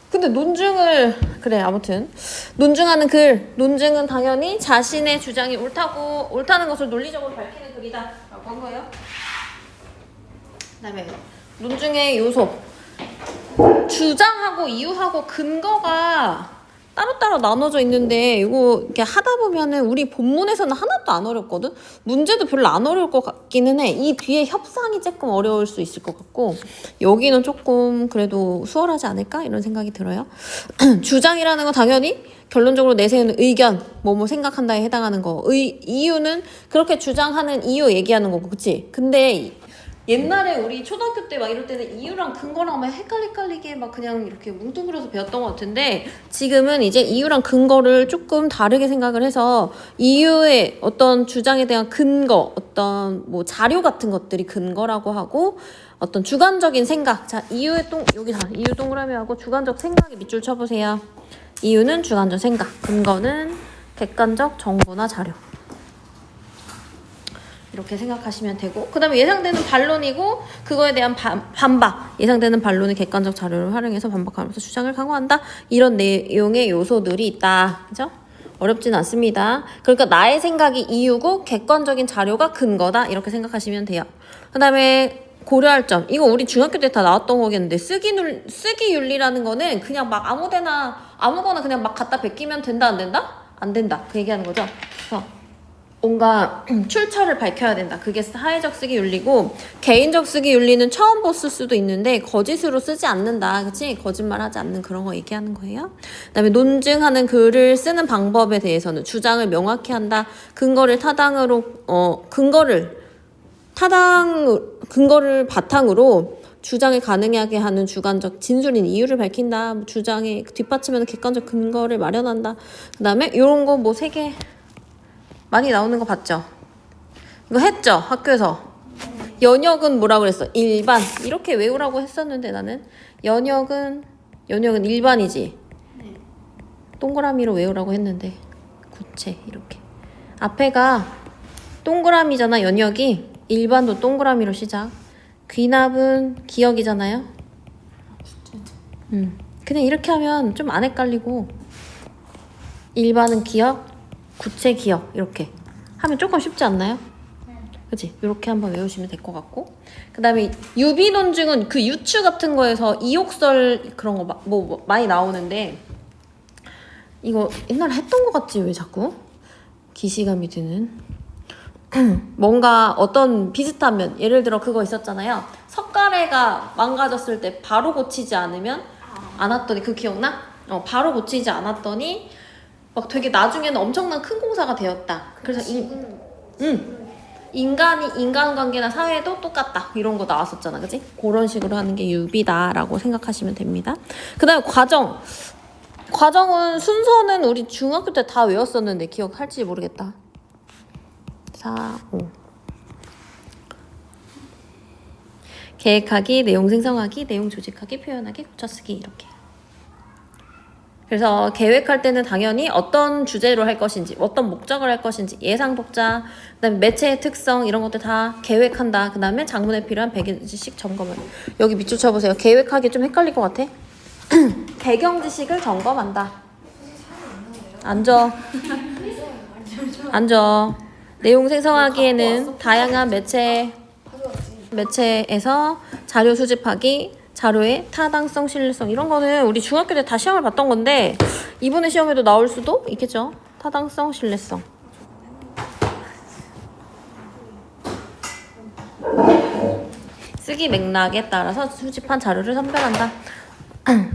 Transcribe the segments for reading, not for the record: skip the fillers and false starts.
근데 논증을 그래 아무튼 논증하는 글, 논증은 당연히 자신의 주장이 옳다는 것을 논리적으로 밝히는 글이다 라고 한 거예요. 그 다음에 논증의 요소, 주장하고 이유하고 근거가 따로따로 나눠져 있는데 이거 이렇게 하다 보면은 우리 본문에서는 하나도 안 어렵거든. 문제도 별로 안 어려울 것 같기는 해. 이 뒤에 협상이 조금 어려울 수 있을 것 같고 여기는 조금 그래도 수월하지 않을까 이런 생각이 들어요. 주장이라는 건 당연히 결론적으로 내세우는 의견, 뭐뭐 생각한다에 해당하는 거. 이유는 그렇게 주장하는 이유 얘기하는 거고, 그치? 근데 옛날에 우리 초등학교 때 막 이럴 때는 이유랑 근거랑 막 헷갈리게 막 그냥 이렇게 뭉뚱그려서 배웠던 것 같은데 지금은 이제 이유랑 근거를 조금 다르게 생각을 해서 이유의 어떤 주장에 대한 근거, 어떤 뭐 자료 같은 것들이 근거라고 하고 어떤 주관적인 생각. 자, 이유의 여기 다 이유 동그라미하고 주관적 생각에 밑줄 쳐보세요. 이유는 주관적 생각, 근거는 객관적 정보나 자료. 이렇게 생각하시면 되고 그 다음에 예상되는 반론이고 그거에 대한 반박 예상되는 반론의 객관적 자료를 활용해서 반박하면서 주장을 강화한다 이런 내용의 요소들이 있다. 그죠? 어렵진 않습니다. 그러니까 나의 생각이 이유고 객관적인 자료가 근거다 이렇게 생각하시면 돼요. 그 다음에 고려할 점 이거 우리 중학교 때 다 나왔던 거겠는데 쓰기 윤리라는 거는 그냥 막 아무거나 그냥 막 갖다 베끼면 된다 안 된다? 안 된다 그 얘기하는 거죠. 그래서 뭔가 출처를 밝혀야 된다. 그게 사회적 쓰기 윤리고 개인적 쓰기 윤리는 처음 봤을 수도 있는데 거짓으로 쓰지 않는다. 그치? 거짓말하지 않는 그런 거 얘기하는 거예요. 그다음에 논증하는 글을 쓰는 방법에 대해서는 주장을 명확히 한다. 근거를 바탕으로 주장을 가능하게 하는 주관적 진술인 이유를 밝힌다. 주장에 뒷받침하는 객관적 근거를 마련한다. 그다음에 이런 거 뭐 3개 많이 나오는 거 봤죠? 이거 했죠? 학교에서. 연역은 뭐라고 그랬어? 일반. 이렇게 외우라고 했었는데 나는. 연역은 일반이지. 동그라미로 외우라고 했는데. 구체 이렇게. 앞에가 동그라미잖아, 연역이. 일반도 동그라미로 시작. 귀납은 기역이잖아요. 그냥 이렇게 하면 좀 안 헷갈리고. 일반은 기역. 구체 기억 이렇게 하면 조금 쉽지 않나요? 그치? 이렇게 한번 외우시면 될 것 같고 그 다음에 유비 논증은 그 유추 같은 거에서 이욕설 그런 거 뭐 많이 나오는데 이거 옛날에 했던 것 같지 왜 자꾸 기시감이 드는 뭔가 어떤 비슷한 면 예를 들어 그거 있었잖아요. 석가래가 망가졌을 때 바로 고치지 않으면 않았더니 그 기억나? 바로 고치지 않았더니 막 되게 나중에는 엄청난 큰 공사가 되었다. 그래서 인간관계나 사회도 똑같다. 이런 거 나왔었잖아. 그치? 그런 식으로 하는 게 유비다라고 생각하시면 됩니다. 그 다음에 과정은 순서는 우리 중학교 때 다 외웠었는데 기억할지 모르겠다. 4, 5 계획하기, 내용 생성하기, 내용 조직하기, 표현하기, 고쳐쓰기 이렇게. 그래서 계획할 때는 당연히 어떤 주제로 할 것인지, 어떤 목적을 할 것인지, 예상 독자, 그다음에 매체의 특성 이런 것들 다 계획한다. 그다음에 장문에 필요한 100일씩 점검을. 여기 밑줄 쳐보세요. 계획하기 좀 헷갈릴 것 같아. 배경 지식을 점검한다. 앉아. 내용 생성하기에는 다양한 매체에서 자료 수집하기. 자료의 타당성, 신뢰성 이런 거는 우리 중학교 때 다 시험을 봤던 건데 이번에 시험에도 나올 수도 있겠죠. 타당성, 신뢰성. 쓰기 맥락에 따라서 수집한 자료를 선별한다.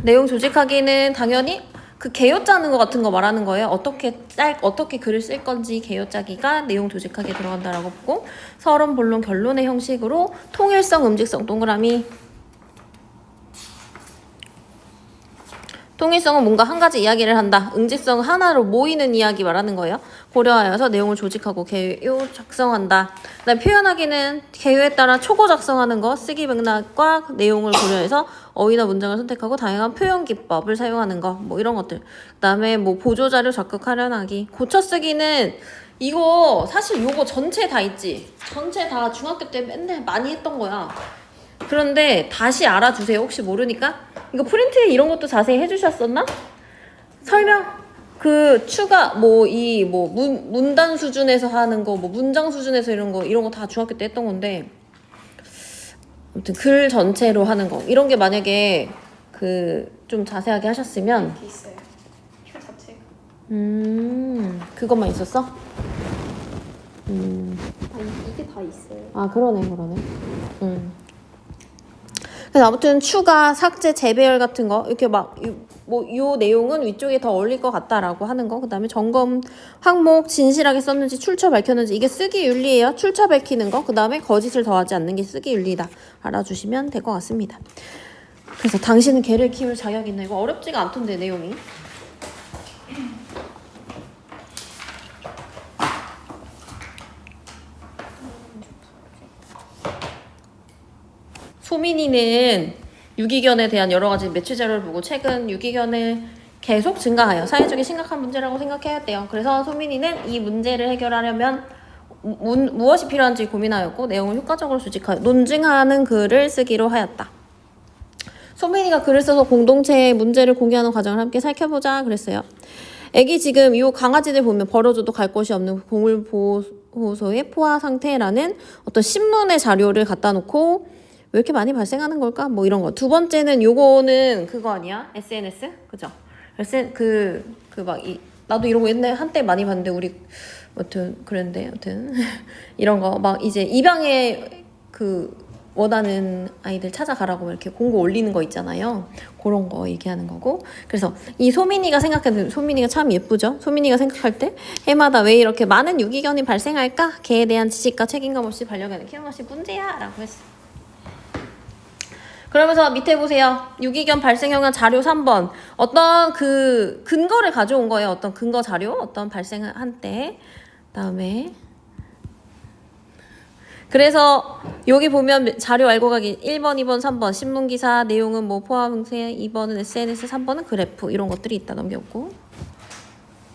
내용 조직하기는 당연히 그 개요 짜는 거 같은 거 말하는 거예요. 어떻게 글을 쓸 건지 개요 짜기가 내용 조직하기에 들어간다라고 보고 서론, 본론, 결론의 형식으로 통일성, 음직성 동그라미. 통일성은 뭔가 한 가지 이야기를 한다. 응집성은 하나로 모이는 이야기 말하는 거예요. 고려하여서 내용을 조직하고 개요 작성한다. 그다음 표현하기는 개요에 따라 초고 작성하는 거, 쓰기 맥락과 내용을 고려해서 어휘나 문장을 선택하고 다양한 표현 기법을 사용하는 거, 뭐 이런 것들. 그다음에 뭐 보조 자료 적극 활용하기. 고쳐쓰기는 이거 사실 요거 전체 다 있지. 전체 다 중학교 때 맨날 많이 했던 거야. 그런데 다시 알아주세요. 혹시 모르니까. 이거 프린트에 이런 것도 자세히 해주셨었나? 설명 그 추가 뭐 이 뭐 문단 수준에서 하는 거 뭐 문장 수준에서 이런 거 다 중학교 때 했던 건데 아무튼 글 전체로 하는 거 이런 게 만약에 그 좀 자세하게 하셨으면 이렇게 있어요. 표 자체가. 그것만 있었어? 아 이게 다 있어요. 아 그러네. 그래서 아무튼 추가, 삭제, 재배열 같은 거 이렇게 막 요 내용은 위쪽에 더 어울릴 것 같다라고 하는 거. 그다음에 점검 항목 진실하게 썼는지 출처 밝혔는지 이게 쓰기 윤리예요. 출처 밝히는 거. 그다음에 거짓을 더하지 않는 게 쓰기 윤리다. 알아주시면 될 것 같습니다. 그래서 당신은 개를 키울 자격 있나? 이거 어렵지가 않던데 내용이. 소민이는 유기견에 대한 여러 가지 매체 자료를 보고 최근 유기견을 계속 증가하여 사회적인 심각한 문제라고 생각해야 돼요. 그래서 소민이는 이 문제를 해결하려면 무엇이 필요한지 고민하였고 내용을 효과적으로 수집하여 논증하는 글을 쓰기로 하였다. 소민이가 글을 써서 공동체의 문제를 공유하는 과정을 함께 살펴보자 그랬어요. 애기 지금 이 강아지들 보면 벌어져도 갈 곳이 없는 보물보호소의 포화 상태라는 어떤 신문의 자료를 갖다 놓고 왜 이렇게 많이 발생하는 걸까? 뭐 이런 거. 두 번째는 요거는 그거 아니야? SNS? 그죠? 나도 이런 거 옛날에 한때 많이 봤는데 우리 아무튼 그랬는데 아무튼 이런 거 막 이제 입양에 원하는 아이들 찾아가라고 이렇게 공고 올리는 거 있잖아요. 그런 거 얘기하는 거고. 그래서 이 소민이가 생각하는 소민이가 참 예쁘죠. 소민이가 생각할 때 해마다 왜 이렇게 많은 유기견이 발생할까? 개에 대한 지식과 책임감 없이 반려견을 키우는 것이 문제야라고 했어. 그러면서 밑에 보세요. 유기견 발생형은 자료 3번. 어떤 그 근거를 가져온 거예요. 어떤 근거 자료, 어떤 발생한 때. 그다음에 그래서 여기 보면 자료 알고 가기 1번, 2번, 3번 신문기사 내용은 뭐 포함세 2번은 SNS, 3번은 그래프 이런 것들이 있다 넘겼고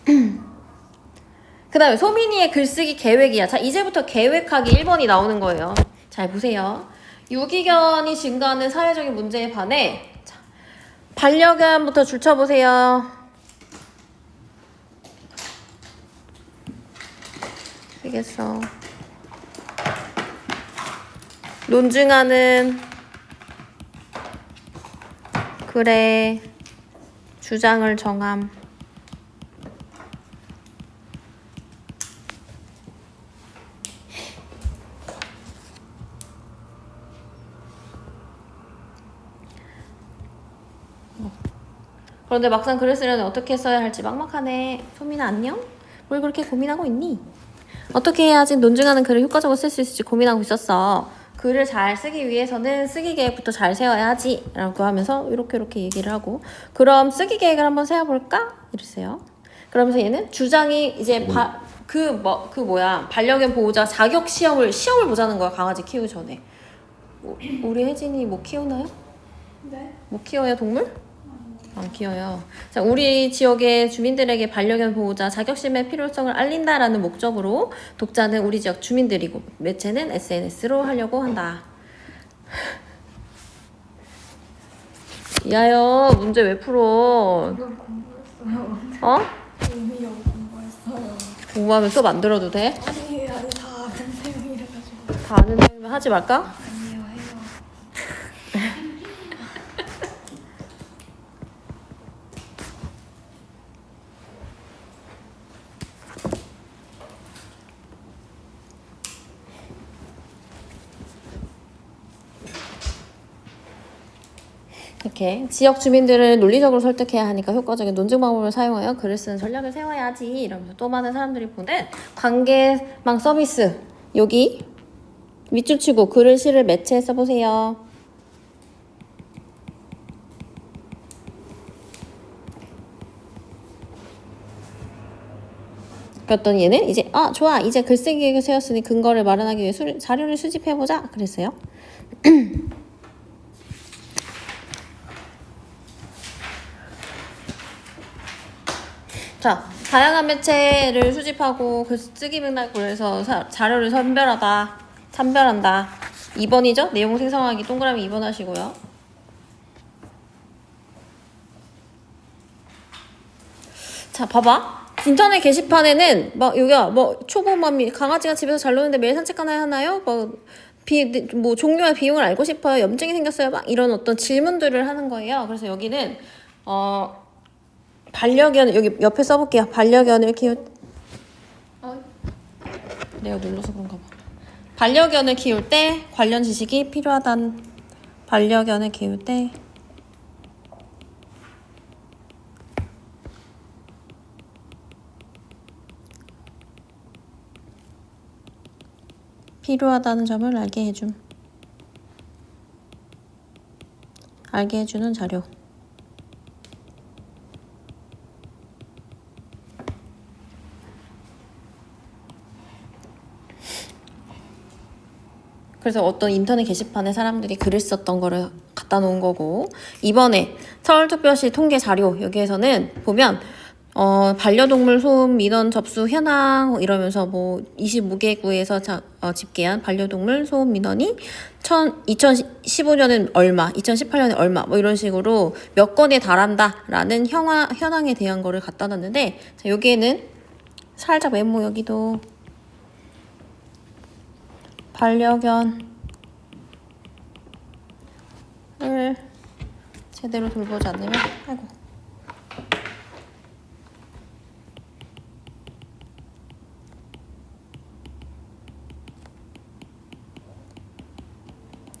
그 다음에 소민이의 글쓰기 계획이야. 자 이제부터 계획하기 1번이 나오는 거예요. 잘 보세요. 유기견이 증가하는 사회적인 문제에 반해 자, 반려견부터 줄쳐보세요. 되겠어. 논증하는 글의 주장을 정함. 그런데 막상 글을 쓰려면 어떻게 써야 할지 막막하네. 소민아 안녕? 뭘 그렇게 고민하고 있니? 어떻게 해야지 논증하는 글을 효과적으로 쓸 수 있을지 고민하고 있었어. 글을 잘 쓰기 위해서는 쓰기 계획부터 잘 세워야 하지 라고 하면서 이렇게 얘기를 하고 그럼 쓰기 계획을 한번 세워볼까? 이랬어요. 그러면서 얘는 주장이 이제 반려견 보호자 자격 시험을 보자는 거야. 강아지 키우기 전에. 우리 혜진이 뭐 키우나요? 네. 뭐 키워요 동물? 안 키워요. 자, 우리 지역의 주민들에게 반려견 보호자 자격심의 필요성을 알린다라는 목적으로 독자는 우리 지역 주민들이고 매체는 SNS로 하려고 한다. 야요 문제 왜 풀어? 이건 공부했어요. 어? 의미형 공부했어요. 공부하면 또 만들어도 돼? 아니 다 아는 내용이라가지고. 다 아는 내용이면 하지 말까? 아니에요 해요. 이렇게 지역 주민들을 논리적으로 설득해야 하니까 효과적인 논증 방법을 사용하여 글을 쓰는 전략을 세워야지 이러면서 또 많은 사람들이 보는 관계망 서비스 여기 밑줄 치고 글을 실을 매체에 써보세요. 그랬더니 얘는 이제 좋아 이제 글쓰기 계획을 세웠으니 근거를 마련하기 위해 자료를 수집해보자 그랬어요. 자, 다양한 매체를 수집하고 그 쓰기 맥락으로 해서 자료를 선별한다. 2번이죠? 내용 생성하기 동그라미 2번 하시고요. 자, 봐봐. 인터넷 게시판에는 막 여기야 뭐 초보맘이 강아지가 집에서 잘 노는데 매일 산책 가나요 하나요? 뭐 종류와 비용을 알고 싶어요. 염증이 생겼어요. 막 이런 어떤 질문들을 하는 거예요. 그래서 여기는 반려견 여기 옆에 써볼게요. 반려견을 내가 눌러서 그런가 봐. 반려견을 키울 때 관련 지식이 필요하단 반려견을 키울 때 필요하다는 점을 알게 해주는 자료. 그래서 어떤 인터넷 게시판에 사람들이 글을 썼던 거를 갖다 놓은 거고, 이번에 서울특별시 통계 자료 여기에서는 보면 반려동물 소음 민원 접수 현황 이러면서 뭐 25개구에서 집계한 반려동물 소음 민원이 2015년은 얼마, 2018년에 얼마 뭐 이런 식으로 몇 건에 달한다라는 현황에 대한 거를 갖다 놨는데, 자, 여기에는 살짝 메모 여기도 반려견을 제대로 돌보지 않으면 아이고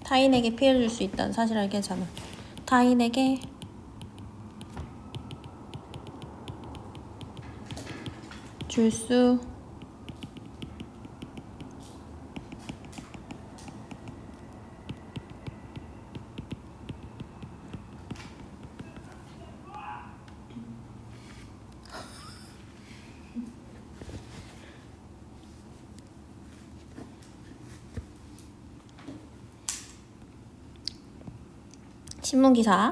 타인에게 피해를 줄 수 있다는 사실 알게 자는 타인에게 줄수 신문기사.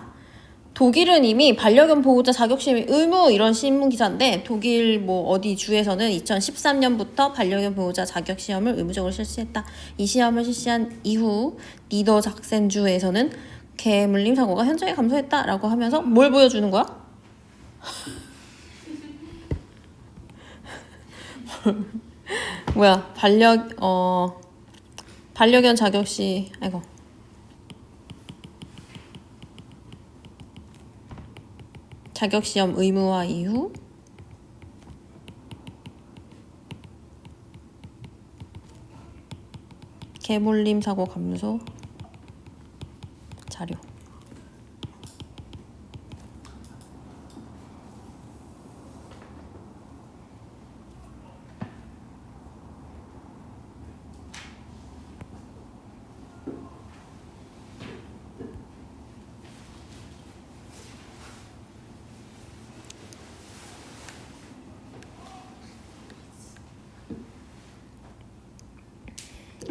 독일은 이미 반려견 보호자 자격시험 의무 이런 신문기사인데, 독일 뭐 어디 주에서는 2013년부터 반려견 보호자 자격시험을 의무적으로 실시했다. 이 시험을 실시한 이후 니더삭센주에서는 개 물림 사고가 현저히 감소했다라고 하면서 뭘 보여주는 거야? 뭐야, 반려견 자격시 아이고 자격시험 의무화 이후 개몰림 사고 감소 자료.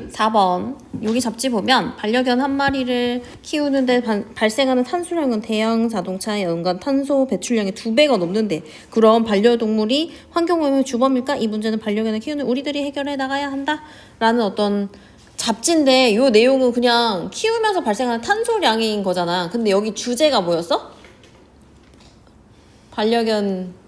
사 번 여기 잡지 보면 반려견 한 마리를 키우는데 발생하는 탄소량은 대형 자동차의 연간 탄소 배출량의 2배가 넘는데, 그럼 반려동물이 환경오염의 주범일까? 이 문제는 반려견을 키우는 우리들이 해결해 나가야 한다 라는 어떤 잡지인데, 이 내용은 그냥 키우면서 발생하는 탄소량인 거잖아. 근데 여기 주제가 뭐였어? 반려견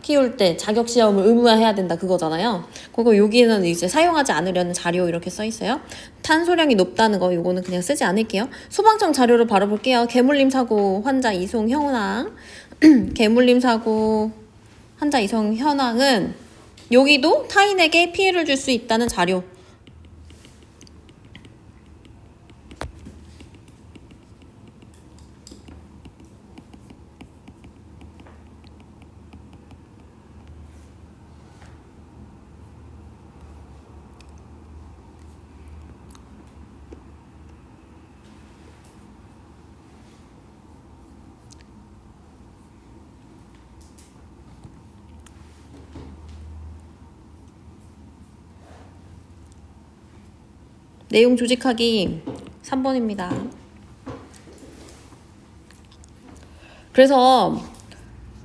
키울 때 자격시험을 의무화해야 된다 그거잖아요. 그거 여기는 이제 사용하지 않으려는 자료 이렇게 써 있어요. 탄소량이 높다는 거 요거는 그냥 쓰지 않을게요. 소방청 자료를 바로 볼게요. 개물림 사고 환자 이송 현황. 개물림 사고 환자 이송 현황은 여기도 타인에게 피해를 줄 수 있다는 자료. 내용 조직하기 3번입니다. 그래서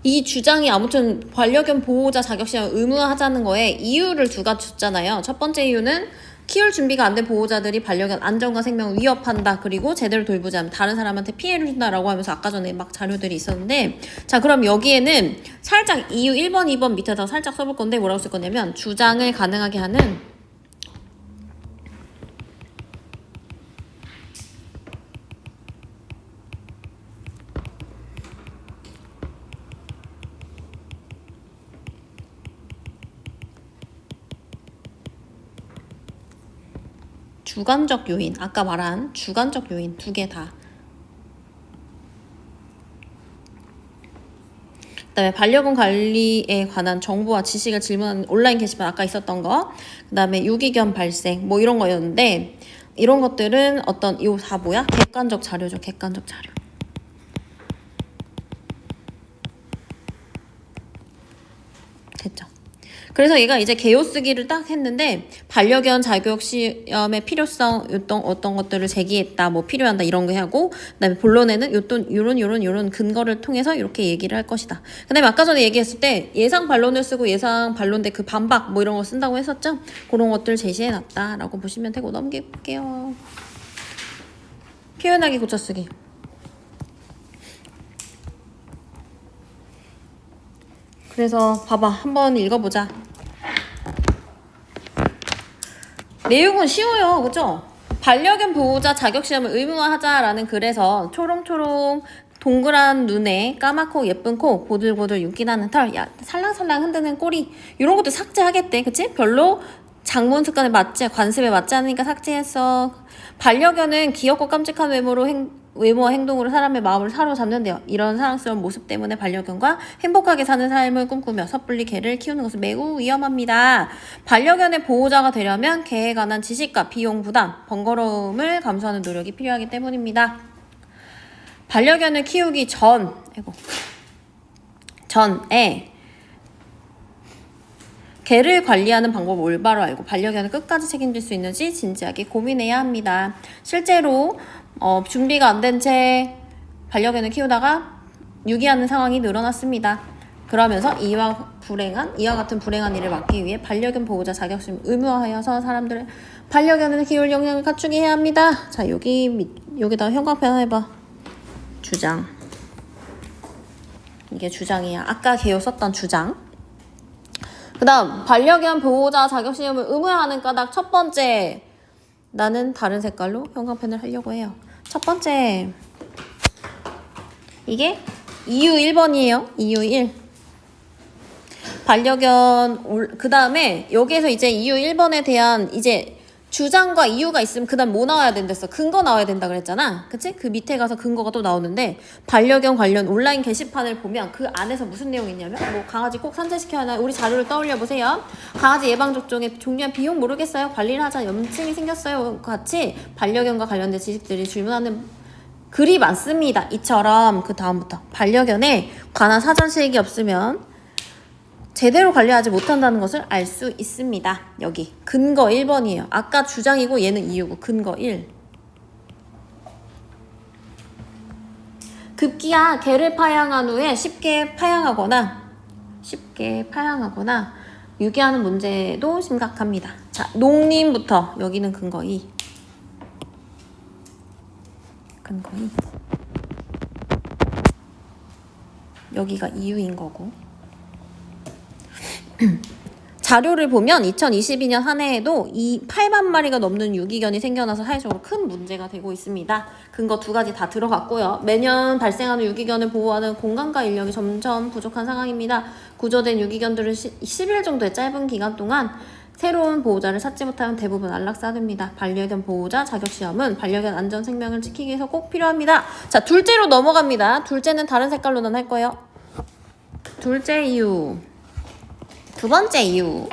이 주장이 아무튼 반려견 보호자 자격시험 의무화하자는 거에 이유를 두 가지 줬잖아요. 첫 번째 이유는 키울 준비가 안 된 보호자들이 반려견 안전과 생명을 위협한다. 그리고 제대로 돌보지 않으면 다른 사람한테 피해를 준다라고 하면서 아까 전에 막 자료들이 있었는데, 자, 그럼 여기에는 살짝 이유 1번, 2번 밑에다 살짝 써볼 건데 뭐라고 쓸 거냐면 주장을 가능하게 하는 주관적 요인, 아까 말한 주관적 요인 두 개 다. 그다음에 반려견 관리에 관한 정보와 지식을 질문하는 온라인 게시판 아까 있었던 거. 그다음에 유기견 발생 뭐 이런 거였는데 이런 것들은 어떤 이거 다 뭐야? 객관적 자료죠. 객관적 자료. 됐죠. 그래서 얘가 이제 개요 쓰기를 딱 했는데 반려견 자격 시험의 필요성 어떤 것들을 제기했다 뭐 필요한다 이런 거 하고 그다음에 본론에는 요런 근거를 통해서 이렇게 얘기를 할 것이다. 그다음에 아까 전에 얘기했을 때 예상 반론을 쓰고 예상 반론대 그 반박 뭐 이런 거 쓴다고 했었죠. 그런 것들 제시해 놨다라고 보시면 되고 넘길게요. 표현하기 고쳐쓰기. 그래서 봐봐 한번 읽어보자. 내용은 쉬워요. 그죠? 반려견 보호자 자격시험을 의무화하자라는 글에서 초롱초롱 동그란 눈에 까맣고 예쁜 코 고들고들 윤기 나는 털 살랑살랑 흔드는 꼬리 이런 것도 삭제하겠대. 그치? 별로 장문 습관에 맞지 관습에 맞지 않으니까 삭제했어. 반려견은 귀엽고 깜찍한 외모와 행동으로 사람의 마음을 사로잡는데요. 이런 사랑스러운 모습 때문에 반려견과 행복하게 사는 삶을 꿈꾸며 섣불리 개를 키우는 것은 매우 위험합니다. 반려견의 보호자가 되려면 개에 관한 지식과 비용 부담, 번거로움을 감수하는 노력이 필요하기 때문입니다. 반려견을 키우기 전에 개를 관리하는 방법을 올바로 알고 반려견을 끝까지 책임질 수 있는지 진지하게 고민해야 합니다. 실제로 준비가 안 된 채 반려견을 키우다가 유기하는 상황이 늘어났습니다. 그러면서 이와 같은 불행한 일을 막기 위해 반려견 보호자 자격증을 의무화하여서 사람들의 반려견을 키울 역량을 갖추게 해야 합니다. 자, 여기다 형광펜 해봐. 주장. 이게 주장이야. 아까 개요 썼던 주장. 그 다음 반려견 보호자 자격시험을 의무화하는 까닭 첫 번째, 나는 다른 색깔로 형광펜을 하려고 해요. 첫 번째, 이게 이유 1번이에요. 이유 1. 반려견, 그 다음에 여기에서 이제 이유 1번에 대한 이제 주장과 이유가 있으면 그 다음 뭐 나와야 된댔어? 근거 나와야 된다 그랬잖아. 그치? 그 밑에 가서 근거가 또 나오는데 반려견 관련 온라인 게시판을 보면 그 안에서 무슨 내용이 있냐면 뭐 강아지 꼭 산책시켜야 하나? 우리 자료를 떠올려 보세요. 강아지 예방접종에 종류한 비용 모르겠어요. 관리를 하자. 염증이 생겼어요. 같이 반려견과 관련된 지식들이 질문하는 글이 많습니다. 이처럼 그 다음부터 반려견에 관한 사전 실익이 없으면 제대로 관리하지 못한다는 것을 알 수 있습니다. 여기 근거 1번이에요. 아까 주장이고 얘는 이유고 근거 1. 급기야 개를 파양한 후에 쉽게 파양하거나 유기하는 문제도 심각합니다. 자, 농림부터 여기는 근거 2. 근거 2. 여기가 이유인 거고. 자료를 보면 2022년 한 해에도 이 8만 마리가 넘는 유기견이 생겨나서 사회적으로 큰 문제가 되고 있습니다. 근거 두 가지 다 들어갔고요. 매년 발생하는 유기견을 보호하는 공간과 인력이 점점 부족한 상황입니다. 구조된 유기견들은 10일 정도의 짧은 기간 동안 새로운 보호자를 찾지 못하면 대부분 안락사됩니다. 반려견 보호자 자격시험은 반려견 안전 생명을 지키기 위해서 꼭 필요합니다. 자, 둘째로 넘어갑니다. 둘째는 다른 색깔로 난 할 거예요. 둘째 이유. 두 번째 이유.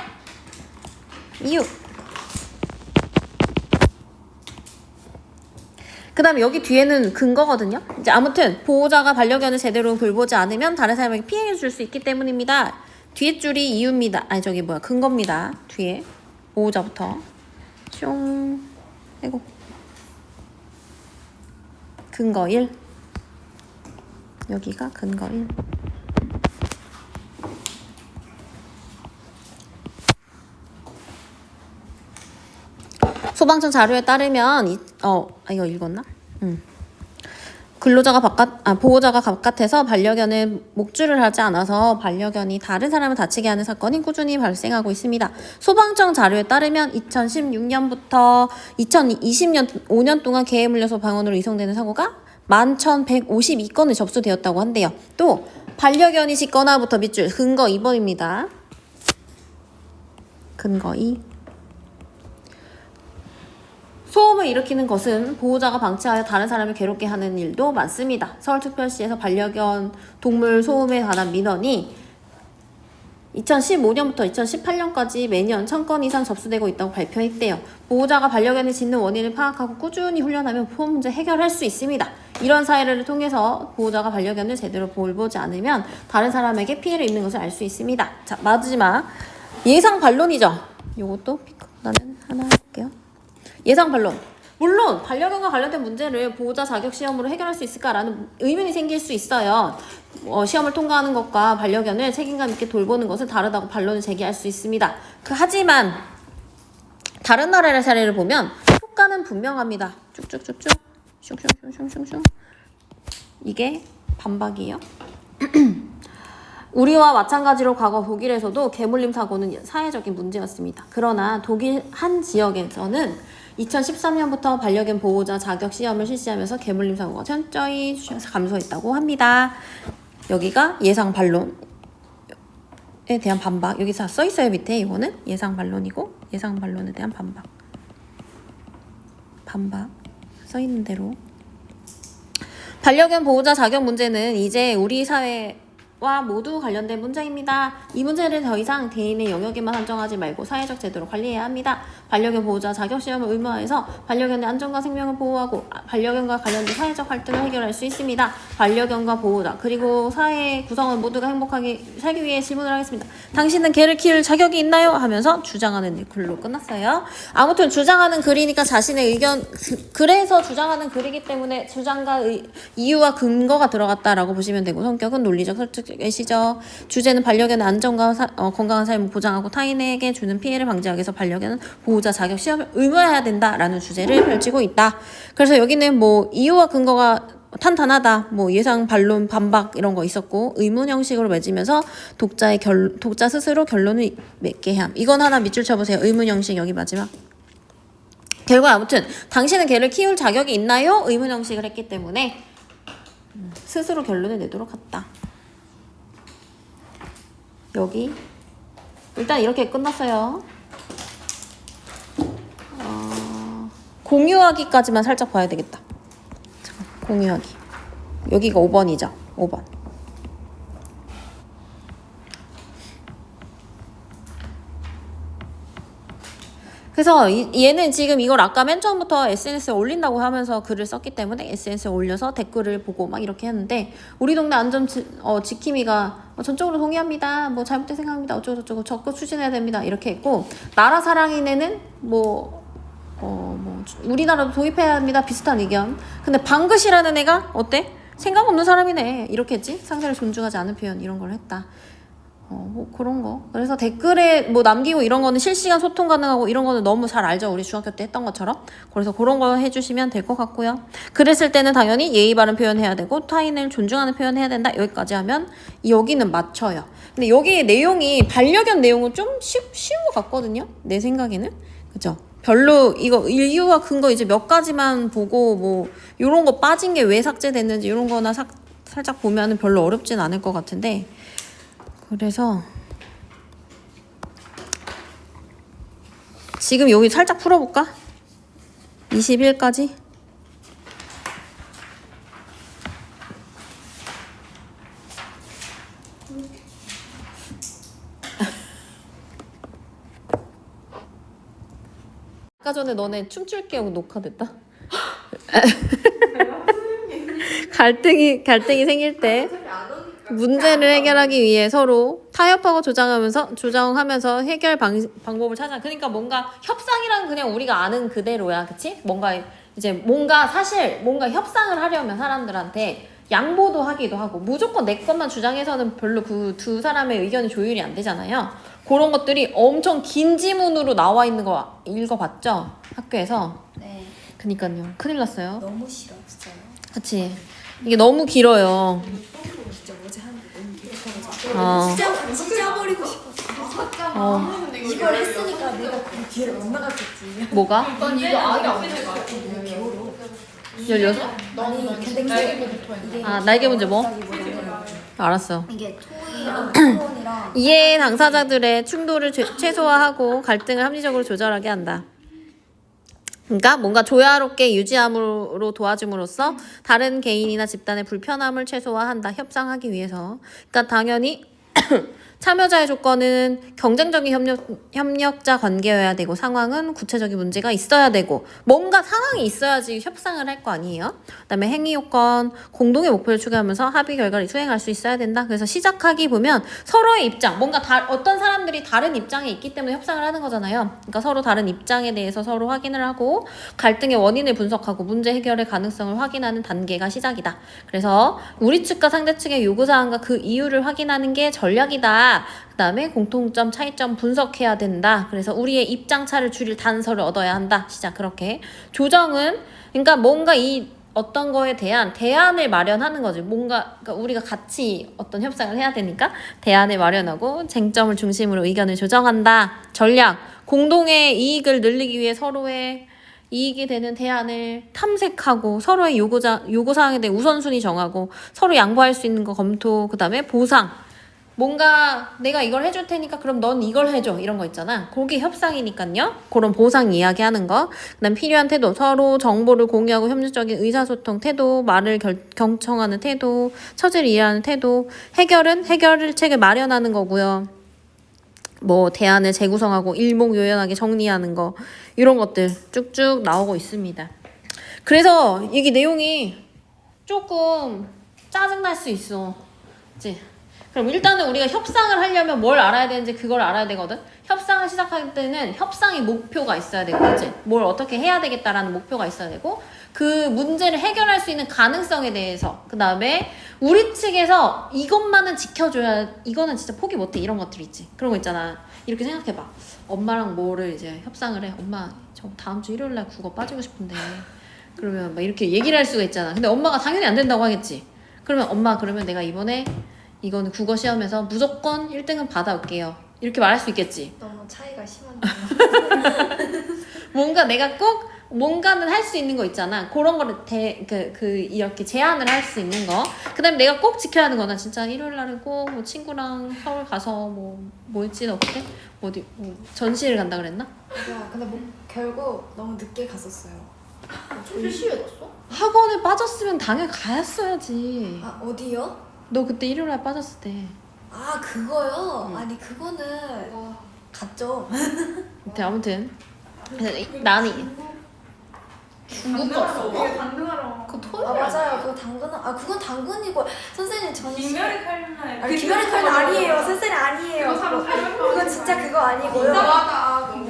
그 다음에 여기 뒤에는 근거거든요. 이제 아무튼 보호자가 반려견을 제대로 돌보지 않으면 다른 사람에게 피해를 줄 수 있기 때문입니다. 뒤에 줄이 이유입니다. 근거입니다. 뒤에 보호자부터 숑. 아이고. 근거 1. 여기가 근거 1. 소방청 자료에 따르면 이거 읽었나? 보호자가 바깥에서 반려견을 목줄을 하지 않아서 반려견이 다른 사람을 다치게 하는 사건이 꾸준히 발생하고 있습니다. 소방청 자료에 따르면 2016년부터 2020년 5년 동안 개에 물려서 병원으로 이송되는 사고가 11,152건이 접수되었다고 한대요. 또 반려견이 짖거나부터 밑줄 근거 2번입니다. 근거 2. 소음을 일으키는 것은 보호자가 방치하여 다른 사람을 괴롭게 하는 일도 많습니다. 서울특별시에서 반려견 동물 소음에 관한 민원이 2015년부터 2018년까지 매년 1,000건 이상 접수되고 있다고 발표했대요. 보호자가 반려견이 짖는 원인을 파악하고 꾸준히 훈련하면 소음 문제 해결할 수 있습니다. 이런 사례를 통해서 보호자가 반려견을 제대로 돌보지 않으면 다른 사람에게 피해를 입는 것을 알 수 있습니다. 자, 마지막 예상 반론이죠. 요것도 나는 하나 할게요. 예상 반론. 물론 반려견과 관련된 문제를 보호자 자격 시험으로 해결할 수 있을까라는 의문이 생길 수 있어요. 시험을 통과하는 것과 반려견을 책임감 있게 돌보는 것은 다르다고 반론을 제기할 수 있습니다. 하지만 다른 나라의 사례를 보면 효과는 분명합니다. 쭉쭉쭉쭉 슝슝슝슝슝 이게 반박이에요. 우리와 마찬가지로 과거 독일에서도 개물림 사고는 사회적인 문제였습니다. 그러나 독일 한 지역에서는 2013년부터 반려견 보호자 자격 시험을 실시하면서 개물림 사고가 천천히 감소했다고 합니다. 여기가 예상 반론에 대한 반박. 여기 다 써있어요. 밑에 이거는 예상 반론이고 예상 반론에 대한 반박. 써있는 대로. 반려견 보호자 자격 문제는 이제 우리 사회와 모두 관련된 문제입니다. 이 문제를 더 이상 개인의 영역에만 한정하지 말고 사회적 제도로 관리해야 합니다. 반려견 보호자 자격 시험을 의무화해서 반려견의 안전과 생명을 보호하고 반려견과 관련된 사회적 활동을 해결할 수 있습니다. 반려견과 보호자 그리고 사회 구성원 모두가 행복하게 살기 위해 질문을 하겠습니다. 당신은 개를 키울 자격이 있나요? 하면서 주장하는 글로 끝났어요. 아무튼 주장하는 글이니까 자신의 의견 그래서 주장하는 글이기 때문에 주장과 이유와 근거가 들어갔다라고 보시면 되고 성격은 논리적 설득이시죠. 주제는 반려견의 안전과 건강한 삶을 보장하고 타인에게 주는 피해를 방지하기 위해서 반려견은 보호자 자격 시험을 의무화해야 된다라는 주제를 펼치고 있다. 그래서 여기는 뭐 이유와 근거가 탄탄하다, 뭐 예상 반론 반박 이런 거 있었고 의문 형식으로 맺으면서 독자 스스로 결론을 맺게 함. 이건 하나 밑줄 쳐보세요. 의문 형식 여기 마지막. 결과 아무튼 당신은 개를 키울 자격이 있나요? 의문 형식을 했기 때문에 스스로 결론을 내도록 했다. 여기 일단 이렇게 끝났어요. 공유하기까지만 살짝 봐야 되겠다. 잠깐, 공유하기. 여기가 5번이죠. 5번. 그래서 얘는 지금 이걸 아까 맨 처음부터 SNS에 올린다고 하면서 글을 썼기 때문에 SNS에 올려서 댓글을 보고 막 이렇게 했는데 우리 동네 안전 지킴이가 전적으로 동의합니다. 뭐 잘못된 생각합니다. 어쩌고저쩌고 적극 추진해야 됩니다. 이렇게 했고 나라 사랑인에는 우리나라도 도입해야 합니다. 비슷한 의견. 근데 방긋이라는 애가 어때? 생각 없는 사람이네. 이렇게 했지? 상대를 존중하지 않은 표현 이런 걸 했다. 뭐 그런 거. 그래서 댓글에 뭐 남기고 이런 거는 실시간 소통 가능하고 이런 거는 너무 잘 알죠. 우리 중학교 때 했던 것처럼. 그래서 그런 거 해주시면 될 것 같고요. 그랬을 때는 당연히 예의 바른 표현해야 되고 타인을 존중하는 표현해야 된다. 여기까지 하면 여기는 맞춰요. 근데 여기 내용이 반려견 내용은 좀 쉬운 것 같거든요. 내 생각에는. 그죠? 별로 이거 이유와 근거 이제 몇 가지만 보고 뭐 요런 거 빠진 게 왜 삭제됐는지 이런 거나 살짝 보면은 별로 어렵진 않을 것 같은데 그래서 지금 여기 살짝 풀어볼까? 21까지 아까 전에 너네 춤출게 하고 녹화됐다? 갈등이 생길 때 문제를 해결하기 위해 서로 타협하고 조정하면서 해결 방법을 찾아. 그러니까 뭔가 협상이란 그냥 우리가 아는 그대로야, 그치? 뭔가 사실 뭔가 협상을 하려면 사람들한테 양보도 하기도 하고 무조건 내 것만 주장해서는 별로 그 두 사람의 의견이 조율이 안 되잖아요. 그런 것들이 엄청 긴 지문으로 나와 있는 거 읽어봤죠? 학교에서. 네. 그니까요. 큰일 났어요. 너무 싫어 진짜요. 그치. 이게 너무 길어요. 진짜 뭐지 하는데 너무 길어서 어. 찢어버리고 싶었어. 어. 이걸 했으니까 내가 그 뒤를 못 나갔겠지. 뭐가? 난 이거 아예 안 돼. 겨울로. 16? 아니 근데 이게 아, 날개 문제 뭐? 어렵다기보다는 알았어. 이게 토이랑 토론이랑 이해 당사자들의 충돌을 최소화하고 갈등을 합리적으로 조절하게 한다. 그러니까 뭔가 조화롭게 유지함으로 도와줌으로써 다른 개인이나 집단의 불편함을 최소화한다. 협상하기 위해서. 그러니까 당연히 참여자의 조건은 경쟁적인 협력자 관계여야 되고 상황은 구체적인 문제가 있어야 되고 뭔가 상황이 있어야지 협상을 할 거 아니에요. 그다음에 행위 요건, 공동의 목표를 추구하면서 합의 결과를 수행할 수 있어야 된다. 그래서 시작하기 보면 서로의 입장, 뭔가 어떤 사람들이 다른 입장에 있기 때문에 협상을 하는 거잖아요. 그러니까 서로 다른 입장에 대해서 서로 확인을 하고 갈등의 원인을 분석하고 문제 해결의 가능성을 확인하는 단계가 시작이다. 그래서 우리 측과 상대 측의 요구사항과 그 이유를 확인하는 게 전략이다. 그 다음에 공통점, 차이점 분석해야 된다. 그래서 우리의 입장차를 줄일 단서를 얻어야 한다. 시작. 그렇게. 조정은, 그러니까 뭔가 이 어떤 거에 대한 대안을 마련하는 거지. 뭔가, 그러니까 우리가 같이 어떤 협상을 해야 되니까 대안을 마련하고 쟁점을 중심으로 의견을 조정한다. 전략. 공동의 이익을 늘리기 위해 서로의 이익이 되는 대안을 탐색하고 서로의 요구사항에 대해 우선순위 정하고 서로 양보할 수 있는 거 검토. 그 다음에 보상. 뭔가 내가 이걸 해줄 테니까 그럼 넌 이걸 해줘 이런 거 있잖아. 그게 협상이니까요. 그런 보상 이야기하는 거. 그다음 필요한 태도, 서로 정보를 공유하고 협력적인 의사소통 태도, 말을 경청하는 태도, 처지를 이해하는 태도. 해결은 해결책을 마련하는 거고요. 뭐 대안을 재구성하고 일목요연하게 정리하는 거 이런 것들 쭉쭉 나오고 있습니다. 그래서 이게 내용이 조금 짜증날 수 있어. 그치? 그럼 일단은 우리가 협상을 하려면 뭘 알아야 되는지 그걸 알아야 되거든. 협상을 시작할 때는 협상의 목표가 있어야 되고, 그치? 뭘 어떻게 해야 되겠다라는 목표가 있어야 되고, 그 문제를 해결할 수 있는 가능성에 대해서, 그 다음에 우리 측에서 이것만은 지켜줘야, 이거는 진짜 포기 못해 이런 것들 있지. 그런 거 있잖아. 이렇게 생각해봐. 엄마랑 뭐를 이제 협상을 해. 엄마 저 다음 주 일요일날 국어 빠지고 싶은데 그러면 막 이렇게 얘기를 할 수가 있잖아. 근데 엄마가 당연히 안 된다고 하겠지. 그러면 엄마 그러면 내가 이번에 이거는 국어 시험에서 무조건 1등은 받아올게요. 이렇게 말할 수 있겠지. 너무 차이가 심한데요. 뭔가 내가 꼭 뭔가는 할 수 있는 거 있잖아. 그런 거를 이렇게 제안을 할 수 있는 거. 그 다음에 내가 꼭 지켜야 하는 거는 진짜 일요일 날은 꼭 뭐 친구랑 서울 가서 뭐였지 너 그때? 어디 전시를 간다 그랬나? 야, 근데 뭐 결국 너무 늦게 갔었어요. 전시회 갔어? 학원에 빠졌으면 당연히 갔어야지. 아 어디요? 너 그때 일요일 날 빠졌을 때. 아 그거요? 응. 아니 그거는 갔죠. 아무튼 나는 중국 갔어? 당근하러. 그 토요일 아 맞아요. 그거 당근 그건 당근이고 선생님 전시. 김멸의 칼날. 아니 김연의 칼 아니에요. 선생님 아니에요. 그거 진짜 그거 아니고요.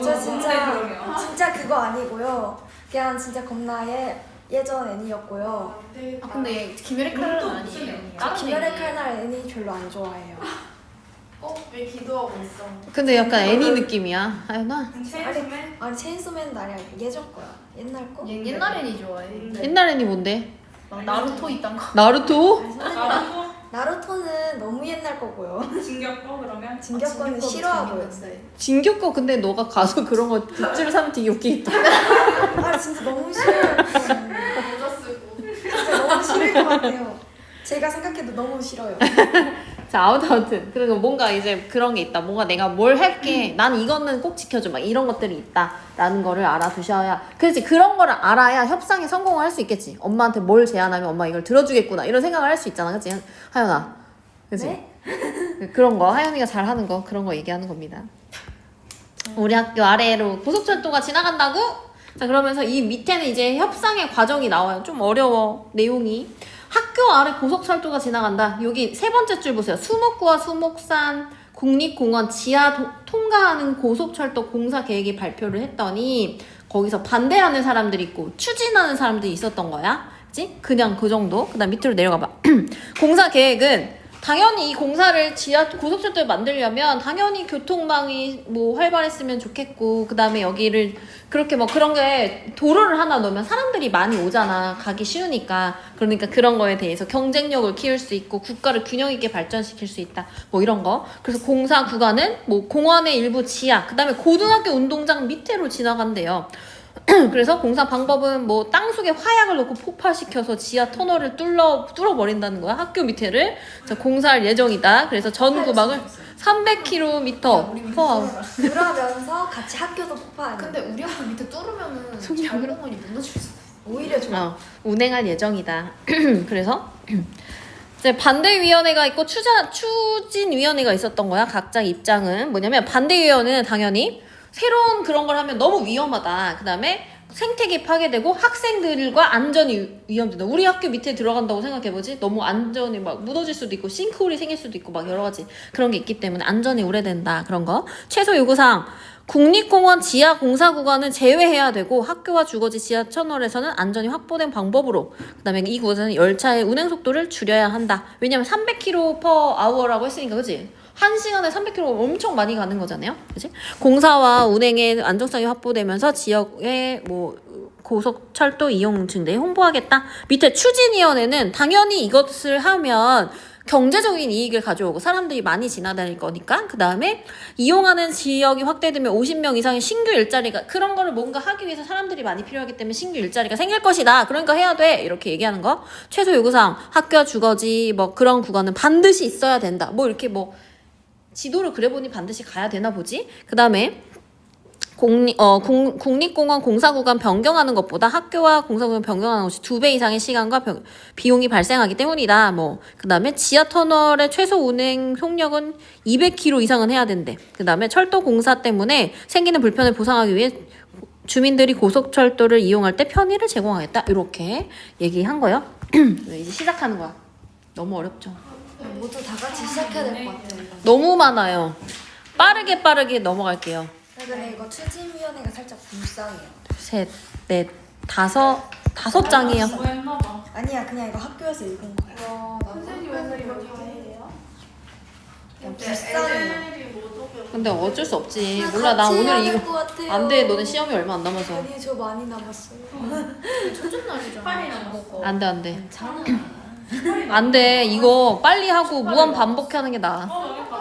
저 진짜 그거 아니고요. 그냥 진짜 겁나 예전 애니였고요. 아 근데 김열의 칼날은 아니에요. 저 김연의 칼날 애니 별로 안 좋아해요. 왜 기도하고 있어? 근데 약간 애니 느낌이야. 하연아. 체인소맨? 아니 체인소맨 날이 아니고 예전 거야. 옛날 거? 옛날 애니 좋아해. 옛날 애니 뭔데? 막 나루토 이딴 거. 나루토? 아니, 선생님, 나루토? 나루토는 너무 옛날 거고요. 진격거 그러면? 진격거는 싫어하고요. 진격거 근데 너가 가서 그런 거 굿즈를 사면 되게 웃기겠다. 아 진짜 너무 싫어요. 모자 쓰고. 진짜 너무 싫을 것 같아요. 제가 생각해도 너무 싫어요. 자 아무튼 그리고 뭔가 이제 그런 게 있다. 뭔가 내가 뭘 할게. 난 이거는 꼭 지켜줘. 막 이런 것들이 있다라는 거를 알아두셔야. 그렇지. 그런 거를 알아야 협상에 성공을 할 수 있겠지. 엄마한테 뭘 제안하면 엄마 이걸 들어주겠구나. 이런 생각을 할 수 있잖아. 그치? 하연아. 그치? 네? 그런 거 하연이가 잘하는 거 그런 거 얘기하는 겁니다. 우리 학교 아래로 고속철도가 지나간다고? 자 그러면서 이 밑에는 이제 협상의 과정이 나와요. 좀 어려워 내용이. 학교 아래 고속철도가 지나간다. 여기 세 번째 줄 보세요. 수목구와 수목산 국립공원 지하 통과하는 고속철도 공사 계획이 발표를 했더니 거기서 반대하는 사람들이 있고 추진하는 사람들이 있었던 거야. 그치? 그냥 그 정도. 그 다음 밑으로 내려가봐. 공사 계획은 당연히 이 공사를 지하 고속철도를 만들려면 당연히 교통망이 뭐 활발했으면 좋겠고 그 다음에 여기를 그렇게 뭐 그런 게 도로를 하나 놓으면 사람들이 많이 오잖아. 가기 쉬우니까. 그러니까 그런 거에 대해서 경쟁력을 키울 수 있고 국가를 균형 있게 발전시킬 수 있다. 뭐 이런 거. 그래서 공사 구간은 뭐 공원의 일부 지하, 그다음에 고등학교 운동장 밑으로 지나간대요. 그래서 공사 방법은 뭐 땅속에 화약을 넣고 폭파시켜서 지하 터널을 뚫어버린다는 거야. 학교 밑에를. 자, 공사할 예정이다. 그래서 전 구방을 300km 퍼 아워. 그러면서 같이 학교도 폭파하는. 근데 우리 학교 밑에 뚫으면은 속력으로? 잘공원이 무너질 수 있어. 오히려 좋아. 운행할 예정이다. 그래서 이제 반대위원회가 있고 추진위원회가 있었던 거야. 각자 입장은 뭐냐면 반대위원회는 당연히 새로운 그런 걸 하면 너무 위험하다. 그 다음에 생태계 파괴되고 학생들과 안전이 위험된다. 우리 학교 밑에 들어간다고 생각해보지. 너무 안전이 막 무너질 수도 있고 싱크홀이 생길 수도 있고 막 여러 가지 그런 게 있기 때문에 안전이 오래된다. 그런 거. 최소 요구사항. 국립공원 지하 공사 구간은 제외해야 되고 학교와 주거지 지하 터널에서는 안전이 확보된 방법으로 그다음에 이 구간에서는 열차의 운행 속도를 줄여야 한다. 왜냐면 300km/h라고 했으니까 그치? 1시간에 300km 엄청 많이 가는 거잖아요. 그치? 공사와 운행의 안정성이 확보되면서 지역의 뭐 고속철도 이용 증대에 홍보하겠다. 밑에 추진위원회는 당연히 이것을 하면 경제적인 이익을 가져오고 사람들이 많이 지나다닐 거니까 그 다음에 이용하는 지역이 확대되면 50명 이상의 신규 일자리가 그런 거를 뭔가 하기 위해서 사람들이 많이 필요하기 때문에 신규 일자리가 생길 것이다. 그러니까 해야 돼. 이렇게 얘기하는 거. 최소 요구사항 학교와 주거지 뭐 그런 구간은 반드시 있어야 된다. 뭐 이렇게 뭐 지도를 그려보니 반드시 가야 되나 보지. 그 다음에 국립공원 공사구간 변경하는 것보다 학교와 공사구간 변경하는 것이 2배 이상의 시간과 비용이 발생하기 때문이다. 뭐 그다음에 지하 터널의 최소 운행 속력은 200km 이상은 해야 된대. 그다음에 철도 공사 때문에 생기는 불편을 보상하기 위해 주민들이 고속철도를 이용할 때 편의를 제공하겠다. 이렇게 얘기한 거예요. 이제 시작하는 거야. 너무 어렵죠. 모두 다 같이 시작해야 될 것 같아요. 이거. 너무 많아요. 빠르게 넘어갈게요. 근데 이거 추진위원회가 살짝 불쌍해요. 셋, 넷, 다섯 장이에요. 뭐 했나 봐. 아니야, 그냥 이거 학교에서 읽은 거야. 선생님 오늘 이거 다 해요? 그냥 불쌍해요. 애들이 못 오게. 근데 어쩔 수 없지. 몰라, 나 오늘 이거 안 돼. 너네 시험이 얼마 안 남아서. 아니, 저 많이 남았어요. 초전날이잖아. 팔이 남았어. 안 돼, 안 돼. 안 돼. 이거 빨리 하고 무한 반복하는 게 나아.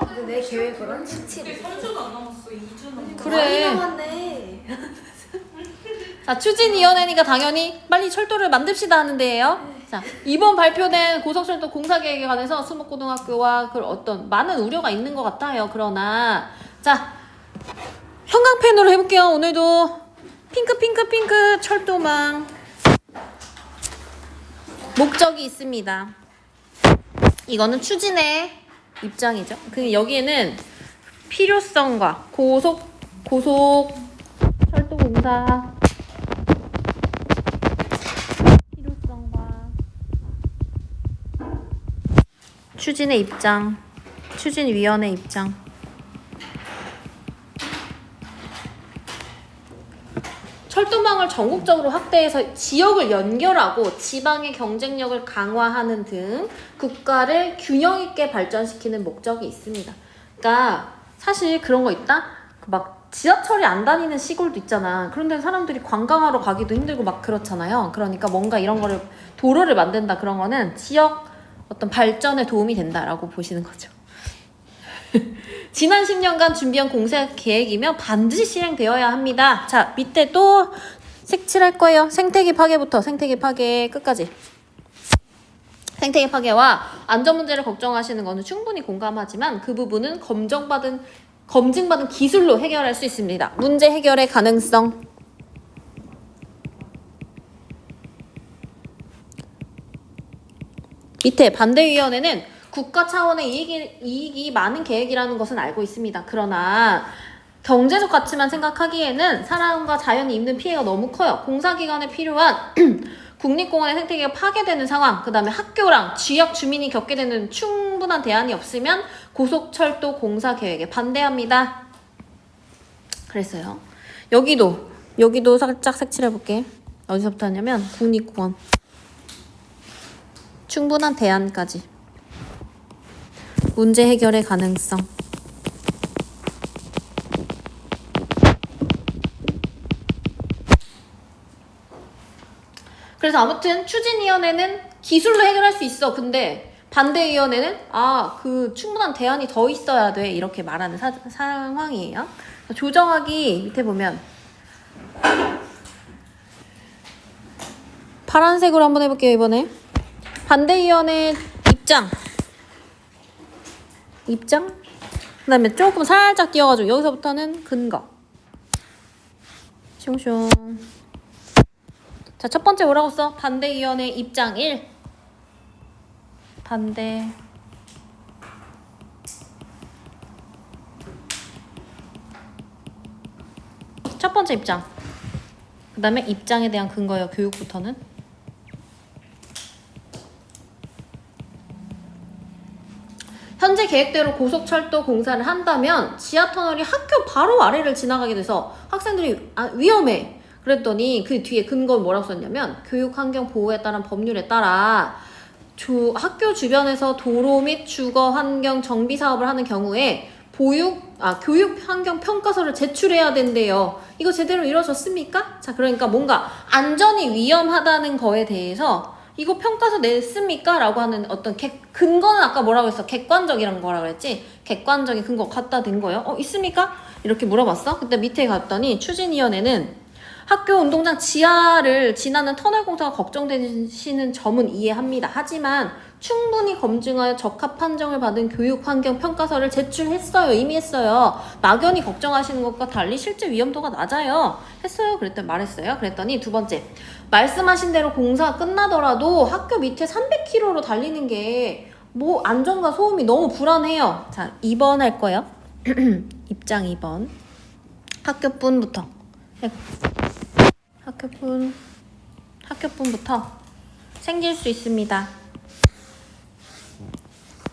근데 내 계획으로는 17일. 3주도 안 남았어. 2주 남았어. 그래. 많이 남았네. 자, 추진위원회니까 당연히 빨리 철도를 만듭시다 하는 데예요. 자, 이번 발표된 고속철도 공사 계획에 관해서 수목고등학교와 그 어떤 많은 우려가 있는 것 같아요. 그러나 자, 형광펜으로 해볼게요. 오늘도 핑크 철도망 목적이 있습니다. 이거는 추진의 입장이죠. 그 여기에는 필요성과 고속 철도 공사 필요성과 추진의 입장, 추진위원회 입장. 철도망을 전국적으로 확대해서 지역을 연결하고 지방의 경쟁력을 강화하는 등 국가를 균형 있게 발전시키는 목적이 있습니다. 그러니까 사실 그런 거 있다? 막 지하철이 안 다니는 시골도 있잖아. 그런데 사람들이 관광하러 가기도 힘들고 막 그렇잖아요. 그러니까 뭔가 이런 거를 도로를 만든다 그런 거는 지역 어떤 발전에 도움이 된다라고 보시는 거죠. 지난 10년간 준비한 공사 계획이며 반드시 실행되어야 합니다. 자, 밑에 또 색칠할 거예요. 생태계 파괴부터 생태계 파괴 끝까지. 생태계 파괴와 안전 문제를 걱정하시는 거는 충분히 공감하지만 그 부분은 검증받은 기술로 해결할 수 있습니다. 문제 해결의 가능성. 밑에 반대위원회는 국가 차원의 이익이 많은 계획이라는 것은 알고 있습니다. 그러나 경제적 가치만 생각하기에는 사람과 자연이 입는 피해가 너무 커요. 공사기관에 필요한 국립공원의 생태계가 파괴되는 상황, 그 다음에 학교랑 지역 주민이 겪게 되는 충분한 대안이 없으면 고속철도 공사 계획에 반대합니다. 그랬어요. 여기도 살짝 색칠해볼게. 어디서부터 하냐면 국립공원. 충분한 대안까지. 문제 해결의 가능성. 그래서 아무튼 추진위원회는 기술로 해결할 수 있어. 근데 반대위원회는 그 충분한 대안이 더 있어야 돼. 이렇게 말하는 상황이에요. 조정하기 밑에 보면 파란색으로 한번 해볼게요. 이번에 반대위원회 입장 그 다음에 조금 살짝 띄워가지고 여기서부터는 근거 슝슝. 자, 첫 번째 뭐라고 써? 반대위원회 입장 1. 반대 첫 번째 입장. 그 다음에 입장에 대한 근거예요. 교육부터는. 현재 계획대로 고속철도 공사를 한다면 지하터널이 학교 바로 아래를 지나가게 돼서 학생들이 위험해. 그랬더니 그 뒤에 근거는 뭐라고 썼냐면 교육환경보호에 따른 법률에 따라 학교 주변에서 도로 및 주거환경 정비 사업을 하는 경우에 교육환경평가서를 제출해야 된대요. 이거 제대로 이루어졌습니까? 자, 그러니까 뭔가 안전이 위험하다는 거에 대해서 이거 평가서 냈습니까? 라고 하는 어떤 근거는 아까 뭐라고 했어? 객관적이란 거라고 했지? 객관적인 근거 갖다 댄 거예요. 있습니까? 이렇게 물어봤어. 그때 밑에 갔더니 추진위원회는 학교 운동장 지하를 지나는 터널 공사가 걱정되시는 점은 이해합니다. 하지만 충분히 검증하여 적합 판정을 받은 교육환경평가서를 제출했어요. 이미 했어요. 막연히 걱정하시는 것과 달리 실제 위험도가 낮아요. 했어요. 말했어요. 그랬더니 두 번째, 말씀하신 대로 공사가 끝나더라도 학교 밑에 300km로 달리는 게 안전과 소음이 너무 불안해요. 자, 2번 할 거예요. 입장 2번. 학교뿐부터 생길 수 있습니다.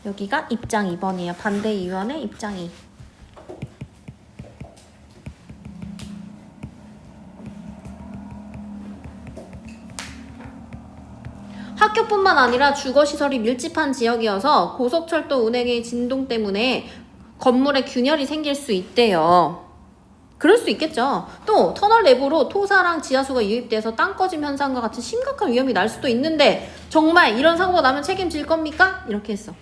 여기가 입장 2번이에요. 반대위원회 입장 2. 학교뿐만 아니라 주거시설이 밀집한 지역이어서 고속철도 운행의 진동 때문에 건물에 균열이 생길 수 있대요. 그럴 수 있겠죠. 또 터널 내부로 토사랑 지하수가 유입돼서 땅 꺼짐 현상과 같은 심각한 위험이 날 수도 있는데 정말 이런 사고가 나면 책임질 겁니까? 이렇게 했어.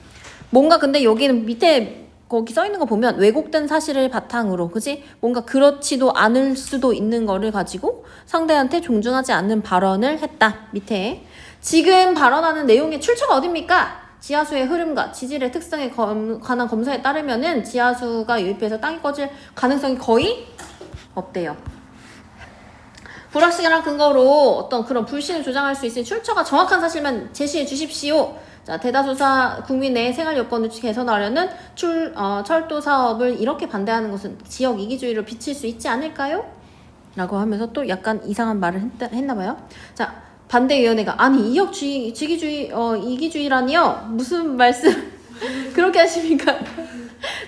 뭔가 근데 여기는 밑에 거기 써있는 거 보면 왜곡된 사실을 바탕으로, 그지? 뭔가 그렇지도 않을 수도 있는 거를 가지고 상대한테 존중하지 않는 발언을 했다. 밑에 지금 발언하는 내용의 출처가 어딥니까? 지하수의 흐름과 지질의 특성에 관한 검사에 따르면은 지하수가 유입해서 땅이 꺼질 가능성이 거의 없대요. 불확실한 근거로 어떤 그런 불신을 조장할 수 있으니 출처가 정확한 사실만 제시해 주십시오. 자, 대다수사 국민의 생활 여건을 개선하려는 철도 사업을 이렇게 반대하는 것은 지역 이기주의를 비칠 수 있지 않을까요? 라고 하면서 또 약간 이상한 말을 했나봐요. 자, 반대위원회가 아니 이기주의라니요? 무슨 말씀 그렇게 하십니까?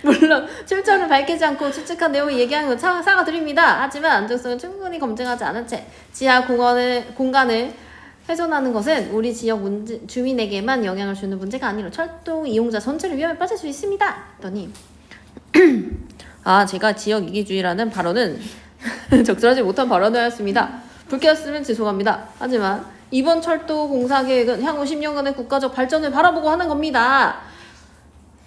물론 출처를 밝히지 않고 추측한 내용을 얘기하는 건 사과드립니다. 하지만 안정성을 충분히 검증하지 않은 채 지하 공간을 훼손하는 것은 우리 지역 주민에게만 영향을 주는 문제가 아니라 철도 이용자 전체를 위험에 빠질 수 있습니다. 했더니 제가 지역 이기주의라는 발언은 적절하지 못한 발언을 하였습니다. 불쾌했으면 죄송합니다. 하지만 이번 철도 공사 계획은 향후 10년간의 국가적 발전을 바라보고 하는 겁니다.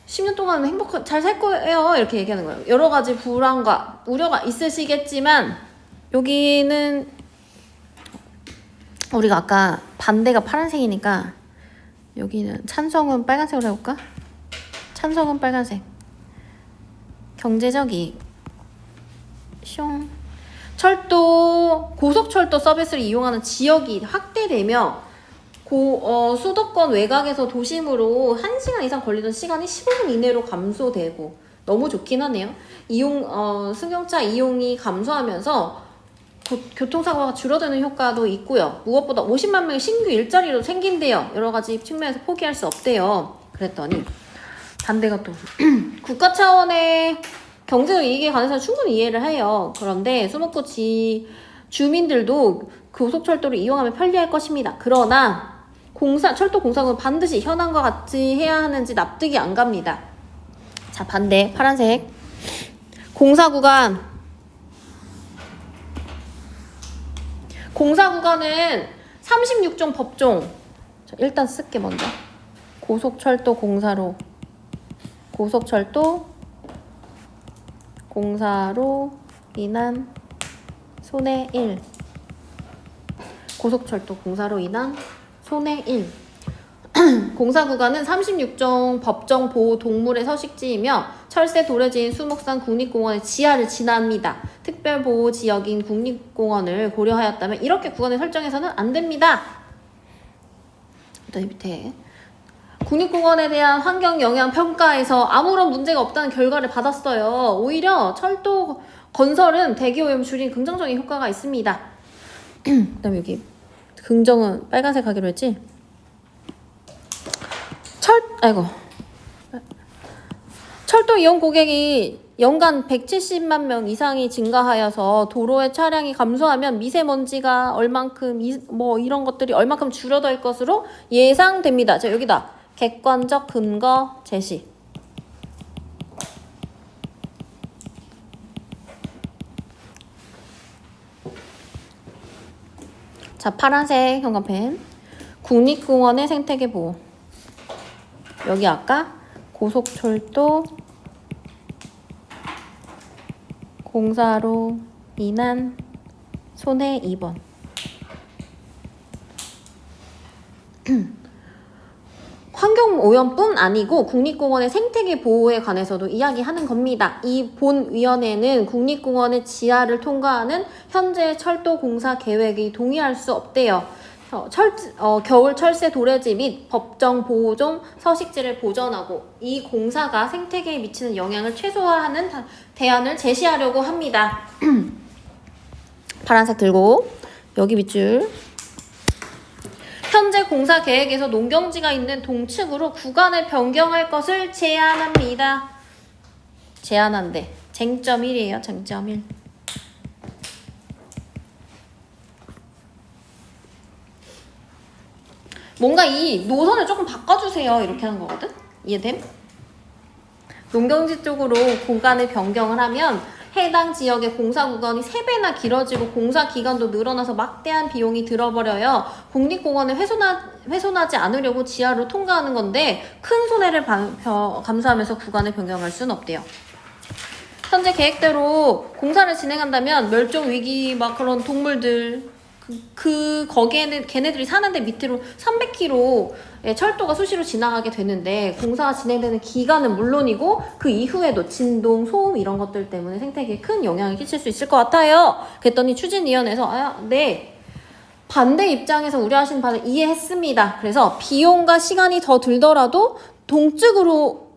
10년 동안 잘 살 거예요. 이렇게 얘기하는 거예요. 여러 가지 불안과 우려가 있으시겠지만 여기는 우리가 아까 반대가 파란색이니까 여기는 찬성은 빨간색으로 해볼까? 찬성은 빨간색. 경제적 이익. 고속철도 서비스를 이용하는 지역이 확대되며 수도권 외곽에서 도심으로 1시간 이상 걸리던 시간이 15분 이내로 감소되고 너무 좋긴 하네요. 승용차 이용이 감소하면서 교통사고가 줄어드는 효과도 있고요. 무엇보다 50만 명의 신규 일자리로 생긴대요. 여러 가지 측면에서 포기할 수 없대요. 그랬더니 반대가 또 국가 차원의 경제적 이익에 관해서 충분히 이해를 해요. 그런데 수목구 주민들도 고속철도를 이용하면 편리할 것입니다. 그러나 철도 공사는 반드시 현황과 같이 해야 하는지 납득이 안 갑니다. 자, 반대 파란색. 공사 구간은 36종 법종. 자, 일단 쓸게 먼저. 고속철도 공사로 인한 손해 1. 고속철도 공사로 인한 손해 1. 공사 구간은 36종 법정 보호 동물의 서식지이며 철새 도래지인 수목산 국립공원의 지하를 지납니다. 특별 보호 지역인 국립공원을 고려하였다면 이렇게 구간을 설정해서는 안 됩니다. 또 밑에 국립공원에 대한 환경 영향 평가에서 아무런 문제가 없다는 결과를 받았어요. 오히려 철도 건설은 대기 오염 줄인 긍정적인 효과가 있습니다. 그다음 여기 긍정은 빨간색 하기로 했지? 철도 이용 고객이 연간 170만 명 이상이 증가하여서 도로의 차량이 감소하면 미세먼지가 얼만큼 뭐 이런 것들이 얼만큼 줄어들 것으로 예상됩니다. 자, 여기다 객관적 근거 제시. 자, 파란색 형광펜. 국립공원의 생태계 보호. 여기 아까 고속철도 공사로 인한 손해 2번. 환경오염뿐 아니고 국립공원의 생태계 보호에 관해서도 이야기하는 겁니다. 이 본위원회는 국립공원의 지하를 통과하는 현재 철도 공사 계획이 동의할 수 없대요. 겨울 철새 도래지 및 법정 보호종 서식지를 보전하고 이 공사가 생태계에 미치는 영향을 최소화하는 대안을 제시하려고 합니다. 파란색 들고 여기 밑줄. 현재 공사 계획에서 농경지가 있는 동측으로 구간을 변경할 것을 제안합니다. 제안한대. 쟁점 1이에요. 쟁점 1. 뭔가 이 노선을 조금 바꿔주세요. 이렇게 하는 거거든? 이해됨? 농경지 쪽으로 공간을 변경을 하면 해당 지역의 공사 구간이 3배나 길어지고 공사 기간도 늘어나서 막대한 비용이 들어버려요. 국립공원을 훼손하지 않으려고 지하로 통과하는 건데 큰 손해를 감수하면서 구간을 변경할 수는 없대요. 현재 계획대로 공사를 진행한다면 멸종위기 막 그런 동물들 거기에는 걔네들이 사는데 밑으로 300km의 철도가 수시로 지나가게 되는데 공사가 진행되는 기간은 물론이고 그 이후에도 진동, 소음 이런 것들 때문에 생태계에 큰 영향을 끼칠 수 있을 것 같아요. 그랬더니 추진위원회에서 네, 반대 입장에서 우려하시는 바를 이해했습니다. 그래서 비용과 시간이 더 들더라도 동쪽으로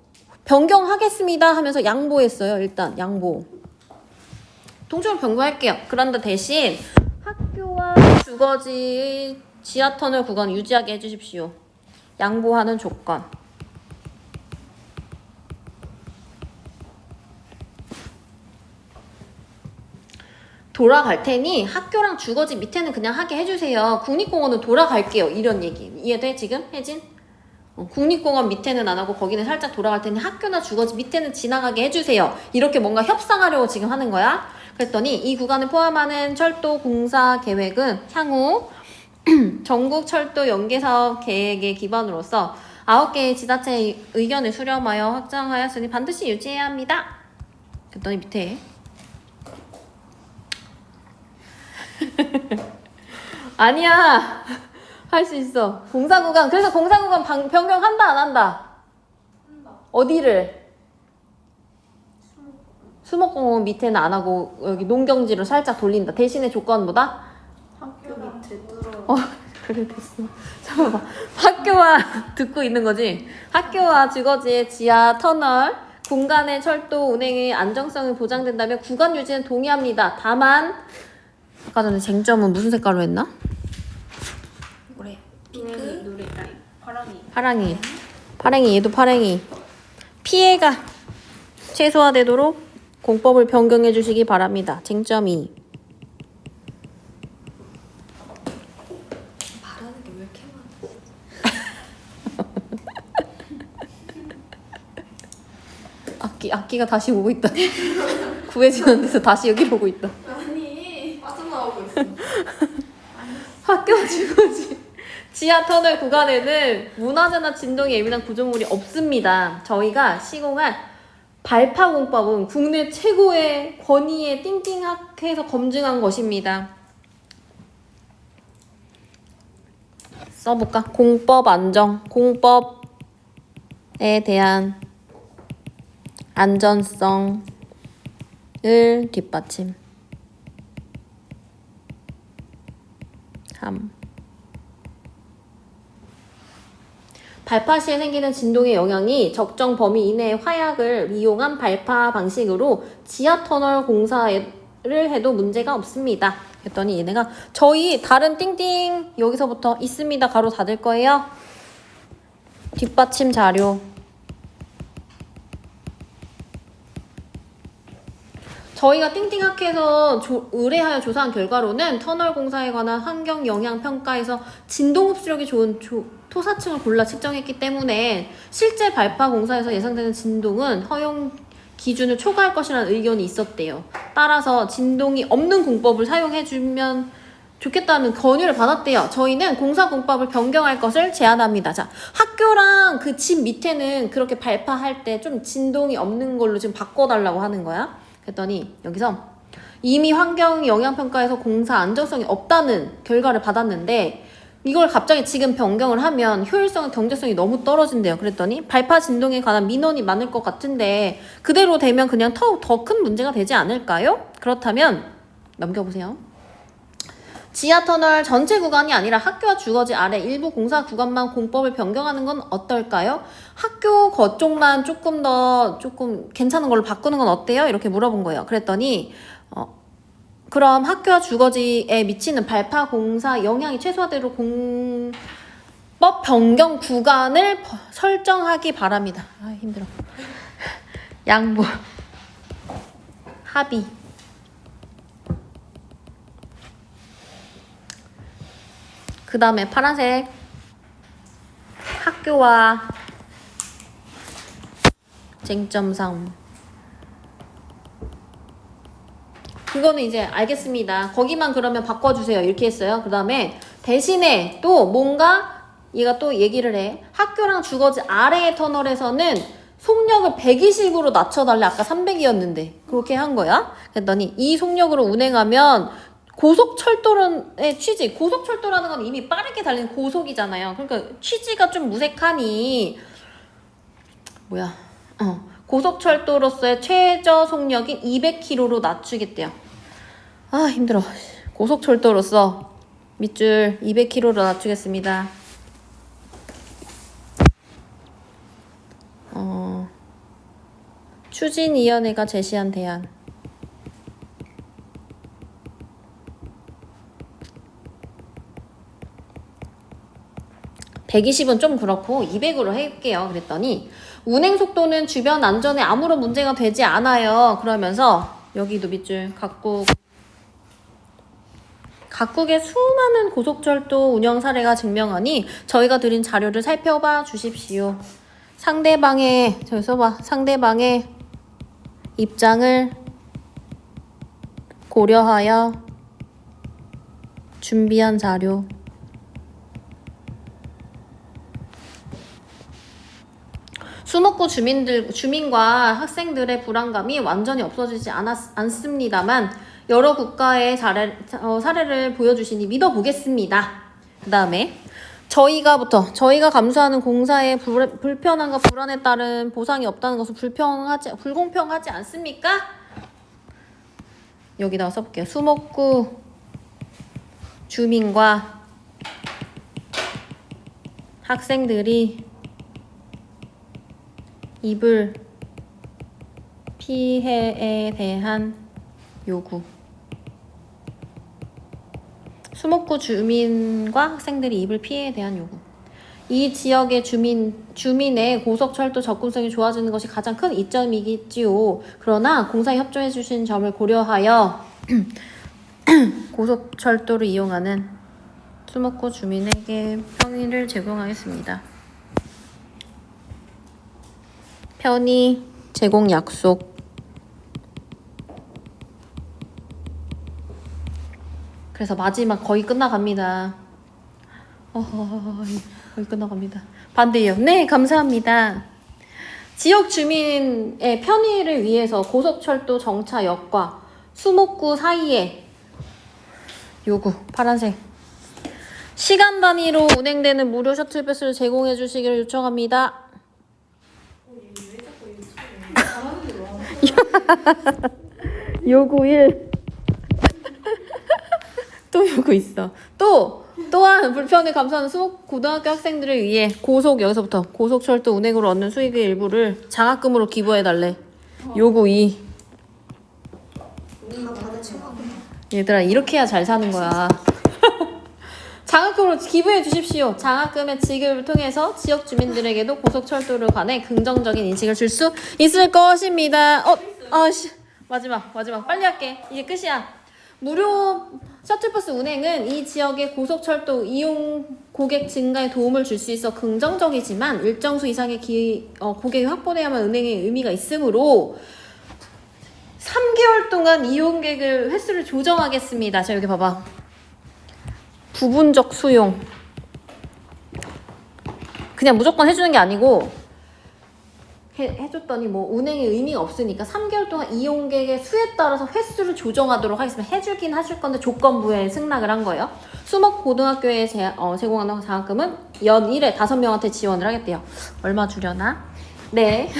변경하겠습니다 하면서 양보했어요. 일단 양보. 동쪽으로 변경할게요. 그런데 대신 학교와 주거지의 지하터널 구간 유지하게 해주십시오. 양보하는 조건. 돌아갈 테니 학교랑 주거지 밑에는 그냥 하게 해주세요. 국립공원은 돌아갈게요. 이런 얘기. 이해돼 지금 혜진? 국립공원 밑에는 안 하고 거기는 살짝 돌아갈 테니 학교나 주거지 밑에는 지나가게 해주세요. 이렇게 뭔가 협상하려고 지금 하는 거야. 그랬더니 이 구간을 포함하는 철도 공사 계획은 향후 전국 철도 연계사업 계획의 기반으로서 9개의 지자체의 의견을 수렴하여 확정하였으니 반드시 유지해야 합니다. 그랬더니 밑에 아니야 할 수 있어. 공사 구간. 그래서 공사 구간 변경한다 안 한다? 어디를? 수목공원 밑에는 안 하고 여기 농경지로 살짝 돌린다. 대신에 조건보다? 학교 밑에 뚫어. 그래 됐어. 잠깐만. 학교와 듣고 있는 거지? 학교와 주거지의 지하 터널 공간의 철도 운행의 안정성이 보장된다면 구간 유지는 동의합니다. 다만 아까 전에 쟁점은 무슨 색깔로 했나? 뭐래? 노래 파랑이 얘도 파랑이. 피해가 최소화되도록 공법을 변경해 주시기 바랍니다. 쟁점 2. 말하는 게 왜 이렇게 많아? 악기가 다시 오고 있다. 구해지는 데서 다시 여기로 오고 있다. 아니 빠져나오고 있어. 학교 주거지 지하 터널 구간에는 문화재나 진동에 예민한 구조물이 없습니다. 저희가 시공한 발파공법은 국내 최고의 권위의 띵띵학회에서 검증한 것입니다. 써볼까? 공법 안정, 공법에 대한 안전성을 뒷받침 함. 발파 시에 생기는 진동의 영향이 적정 범위 이내의 화약을 이용한 발파 방식으로 지하터널 공사를 해도 문제가 없습니다. 그랬더니 얘네가 저희 다른 띵띵 여기서부터 있습니다. 가로 닫을 거예요. 뒷받침 자료. 저희가 띵띵학회에서 의뢰하여 조사한 결과로는 터널 공사에 관한 환경 영향 평가에서 진동 흡수력이 좋은 토사층을 골라 측정했기 때문에 실제 발파 공사에서 예상되는 진동은 허용 기준을 초과할 것이라는 의견이 있었대요. 따라서 진동이 없는 공법을 사용해주면 좋겠다는 건의를 받았대요. 저희는 공사 공법을 변경할 것을 제안합니다. 자, 학교랑 그 집 밑에는 그렇게 발파할 때 좀 진동이 없는 걸로 지금 바꿔달라고 하는 거야. 그랬더니 여기서 이미 환경 영향평가에서 공사 안정성이 없다는 결과를 받았는데 이걸 갑자기 지금 변경을 하면 효율성과 경제성이 너무 떨어진대요. 그랬더니 발파 진동에 관한 민원이 많을 것 같은데 그대로 되면 그냥 더 큰 문제가 되지 않을까요? 그렇다면 넘겨보세요. 지하터널 전체 구간이 아니라 학교와 주거지 아래 일부 공사 구간만 공법을 변경하는 건 어떨까요? 학교 거쪽만 조금 괜찮은 걸로 바꾸는 건 어때요? 이렇게 물어본 거예요. 그랬더니 그럼 학교와 주거지에 미치는 발파 공사 영향이 최소화되도록 공법 변경 구간을 설정하기 바랍니다. 아, 힘들어. 양보. 합의. 그 다음에 파란색. 학교와 쟁점 3. 그거는 이제 알겠습니다. 거기만 그러면 바꿔주세요. 이렇게 했어요. 그 다음에 대신에 또 뭔가 얘가 또 얘기를 해. 학교랑 주거지 아래의 터널에서는 속력을 120으로 낮춰달래. 아까 300이었는데 그렇게 한 거야. 그랬더니 이 속력으로 운행하면 고속철도의 취지, 고속철도라는 건 이미 빠르게 달리는 고속이잖아요. 그러니까 취지가 좀 무색하니 고속철도로서의 최저 속력인 200km로 낮추겠대요. 아, 힘들어. 고속철도로서 밑줄 200km로 낮추겠습니다. 추진위원회가 제시한 대안. (120은) 좀 그렇고 200으로 할게요. 그랬더니 운행 속도는 주변 안전에 아무런 문제가 되지 않아요. 그러면서 여기도 밑줄 각국의 수많은 고속철도 운영 사례가 증명하니 저희가 드린 자료를 살펴봐 주십시오. 상대방의 입장을 고려하여 준비한 자료. 수목구 주민과 학생들의 불안감이 완전히 없어지지 않습니다만 여러 국가의 사례를 보여주시니 믿어보겠습니다. 그 다음에 저희가 감수하는 공사의 불편함과 불안에 따른 보상이 없다는 것은 불공평하지 않습니까? 여기다가 써볼게요. 수목구 주민과 학생들이 입을 피해에 대한 요구. 수목구 주민과 학생들이 입을 피해에 대한 요구. 이 지역의 주민의 고속철도 접근성이 좋아지는 것이 가장 큰 이점이겠지요. 그러나 공사에 협조해 주신 점을 고려하여 고속철도를 이용하는 수목구 주민에게 편의를 제공하겠습니다. 편의 제공 약속. 그래서 마지막 거의 끝나갑니다. 여기 끝나갑니다. 반대요. 네, 감사합니다. 지역 주민의 편의를 위해서 고속철도 정차역과 수목구 사이에 요구 파란색 시간 단위로 운행되는 무료 셔틀버스를 제공해 주시기를 요청합니다. 요구 1. 또 요구 있어. 또한 불편을 감수하는 수목 고등학교 학생들을 위해 여기서부터 고속철도 운행으로 얻는 수익의 일부를 장학금으로 기부해달래. 요구 2. 얘들아 이렇게 해야 잘 사는 거야. 장학금으로 기부해 주십시오. 장학금의 지급을 통해서 지역 주민들에게도 고속철도를 관해 긍정적인 인식을 줄 수 있을 것입니다. 마지막 빨리 할게. 이제 끝이야. 무료 셔틀버스 운행은 이 지역의 고속철도 이용 고객 증가에 도움을 줄 수 있어 긍정적이지만 일정 수 이상의 고객이 확보돼야만 운행의 의미가 있으므로 3개월 동안 이용객을 횟수를 조정하겠습니다. 자 여기 봐봐. 부분적 수용. 그냥 무조건 해주는 게 아니고 해줬더니 뭐 운행의 의미가 없으니까 3개월 동안 이용객의 수에 따라서 횟수를 조정하도록 하겠습니다. 해주긴 하실 건데 조건부에 승낙을 한 거예요. 수목 고등학교에 제공하는 장학금은 연 1회 5명한테 지원을 하겠대요. 얼마 주려나? 네.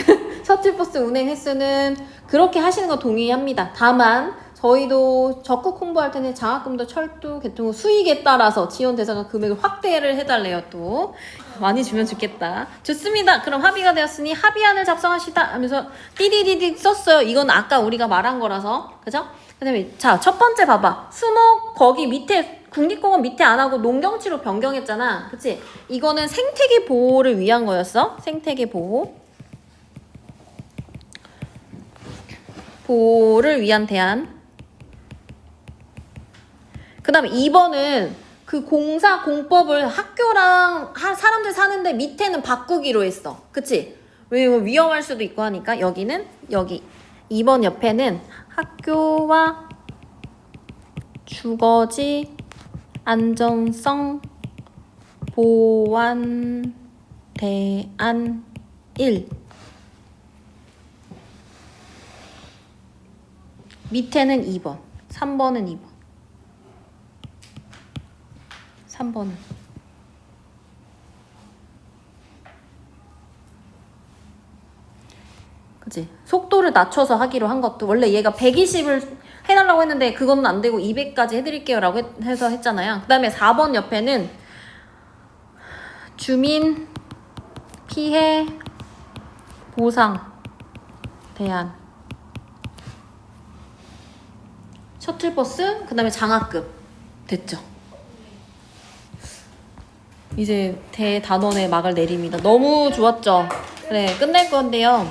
셔틀버스 운행 횟수는 그렇게 하시는 거 동의합니다. 다만 저희도 적극 홍보할 텐데 장학금도 철도 개통 후 수익에 따라서 지원 대상과 금액을 확대를 해달래요. 또 많이 주면 좋겠다. 좋습니다. 그럼 합의가 되었으니 합의안을 작성하시다 하면서 띠디디디 썼어요. 이건 아까 우리가 말한 거라서 그죠? 그다음에 자 첫 번째 봐봐. 수목 거기 밑에 국립공원 밑에 안 하고 농경지로 변경했잖아. 그치? 이거는 생태계 보호를 위한 거였어. 생태계 보호를 위한 대안. 그 다음에 2번은 그 공사 공법을 학교랑 사람들 사는데 밑에는 바꾸기로 했어. 그치? 왜냐면 위험할 수도 있고 하니까 여기는 여기 2번 옆에는 학교와 주거지 안정성 보완 대안 1 밑에는 2번 3번은 2번 3번은 그치? 속도를 낮춰서 하기로 한 것도 원래 얘가 120을 해달라고 했는데 그거는 안 되고 200까지 해드릴게요 라고 해서 했잖아요. 그 다음에 4번 옆에는 주민 피해 보상 대안 셔틀버스 그 다음에 장학금 됐죠? 이제 대단원의 막을 내립니다. 너무 좋았죠? 네, 끝낼 건데요.